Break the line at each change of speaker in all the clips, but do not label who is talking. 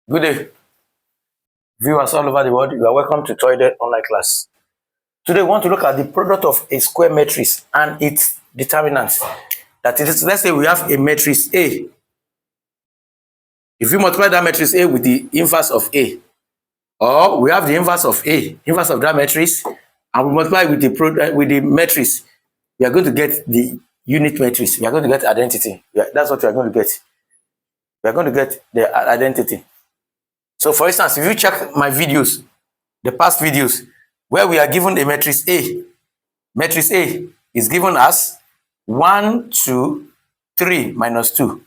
Good day, viewers all over the world. You are welcome to Toyde Online Class. Today, we want to look at the product of a square matrix and its determinants. That is, let's say we have a matrix A. If you multiply that matrix A with the inverse of A, or we have the inverse of A, inverse of that matrix, and we multiply with the matrix, we are going to get the unit matrix. We are going to get identity. That's what we are going to get. We are going to get the identity. So for instance, if you check my videos, the past videos, where we are given a matrix A is given as 1, 2, 3 minus 2.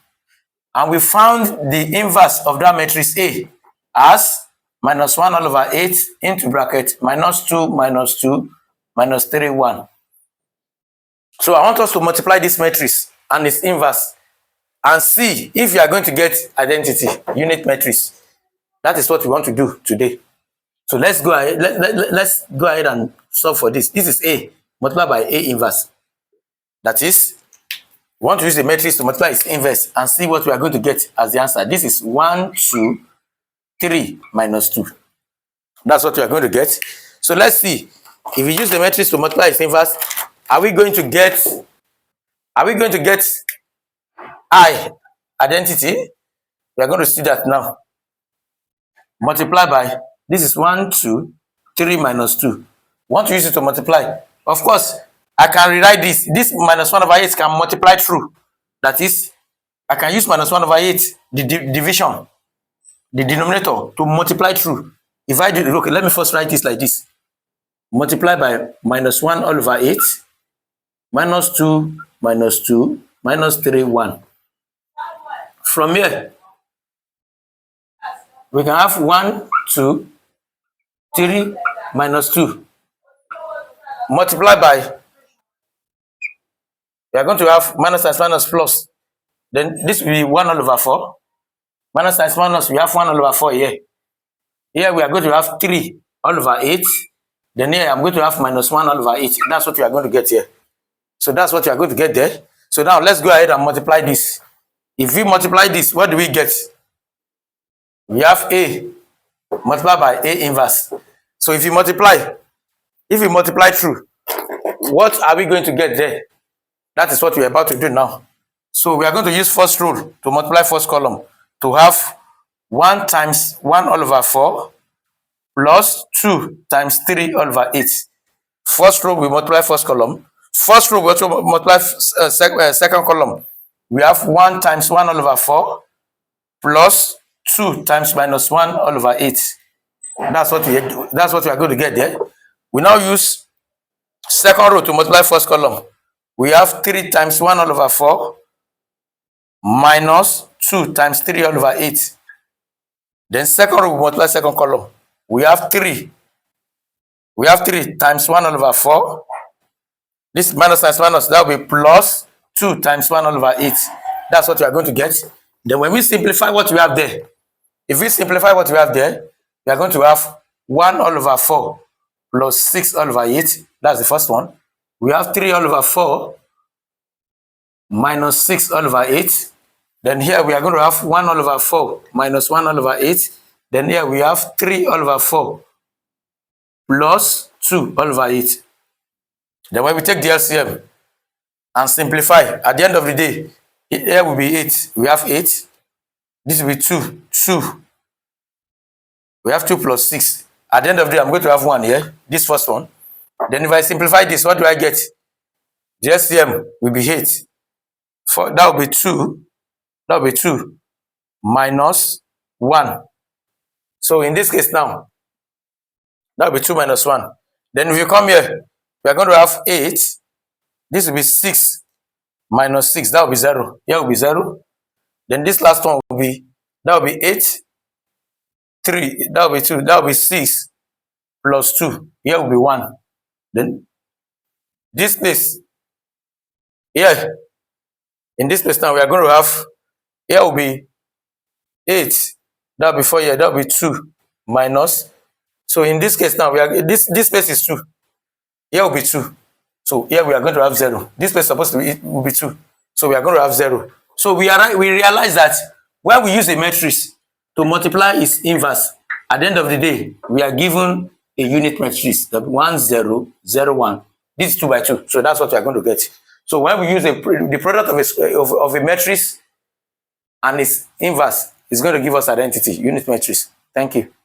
And we found the inverse of that matrix A as minus 1 all over 8 into bracket minus 2 minus 2 minus 3, 1. So I want us to multiply this matrix and its inverse and see if you are going to get identity, unit matrix. That is what we want to do today. So let's go ahead. Let's go ahead and solve for this. This is A multiplied by A inverse. That is, we want to use the matrix to multiply its inverse and see what we are going to get as the answer. This is 1, 2, 3 minus 2. That's what we are going to get. So let's see. If we use the matrix to multiply its inverse, are we going to get I identity? We are going to see that now. Multiply by, this is 1, 2, 3 minus 2. Want to use it to multiply. Of course, I can rewrite this. This minus 1 over 8 can multiply through. That is, I can use minus 1 over 8, the division, the denominator, to multiply through. If I do, okay, let me first write this like this. Multiply by minus 1 all over 8, minus 2, minus 2, minus 3, 1. From here, we can have 1, 2, 3 minus 2. Multiply by, we are going to have minus times minus plus. Then this will be 1 all over 4. Minus times minus, we have 1 all over 4 here. Here we are going to have 3 all over 8. Then here I'm going to have minus 1 all over 8. That's what we are going to get here. So that's what we are going to get there. So now let's go ahead and multiply this. If we multiply this, what do we get? We have A multiplied by A inverse. So if you multiply through, what are we going to get there? That is what we are about to do now. So we are going to use first rule to multiply first column to have 1 times 1 all over 4 plus 2 times 3 all over 8. First row we multiply first column. First row we also multiply second column. We have 1 times 1 all over 4 plus 2 times minus 1 all over 8. That's what we are going to get there. We now use second row to multiply first column. We have 3 times 1 all over 4 minus 2 times 3 all over 8. Then second row we multiply second column. We have 3 times 1 all over 4. This minus times minus, that will be plus 2 times 1 all over 8. That's what we are going to get. Then when we simplify what we have there, if we simplify what we have there, we are going to have 1 all over 4 plus 6 all over 8. That's the first one. We have 3 all over 4 minus 6 all over 8. Then here we are going to have 1 all over 4 minus 1 all over 8. Then here we have 3 all over 4 plus 2 all over 8. Then when we take the LCM and simplify, at the end of the day, here will be 8. We have 8. This will be 2. 2. We have 2 plus 6. At the end of the day, I'm going to have 1 here. This first one. Then if I simplify this, what do I get? The LCM will be 8. That will be 2. That will be 2 minus 1. So in this case now, that will be 2 minus 1. Then if you come here, we are going to have 8. This will be 6 minus 6. That will be 0. Here will be 0. Then this last one will be, that will be 8. 3. That will be 2. That will be 6 plus 2. Here will be 1. Then this place, here, in this place now, we are going to have, here will be 8. That will be 4 here. That will be 2 minus. So in this case now, we are this place is 2. Here will be 2. So here we are going to have 0. This place is supposed to be, it will be 2. So we are going to have 0. So we realize that when we use a matrix to multiply its inverse. At the end of the day, we are given a unit matrix, the 1, 0, 0, 1. This is 2 by 2, so that's what we are going to get. So when we use the product of a matrix and its inverse, it's going to give us identity, unit matrix. Thank you.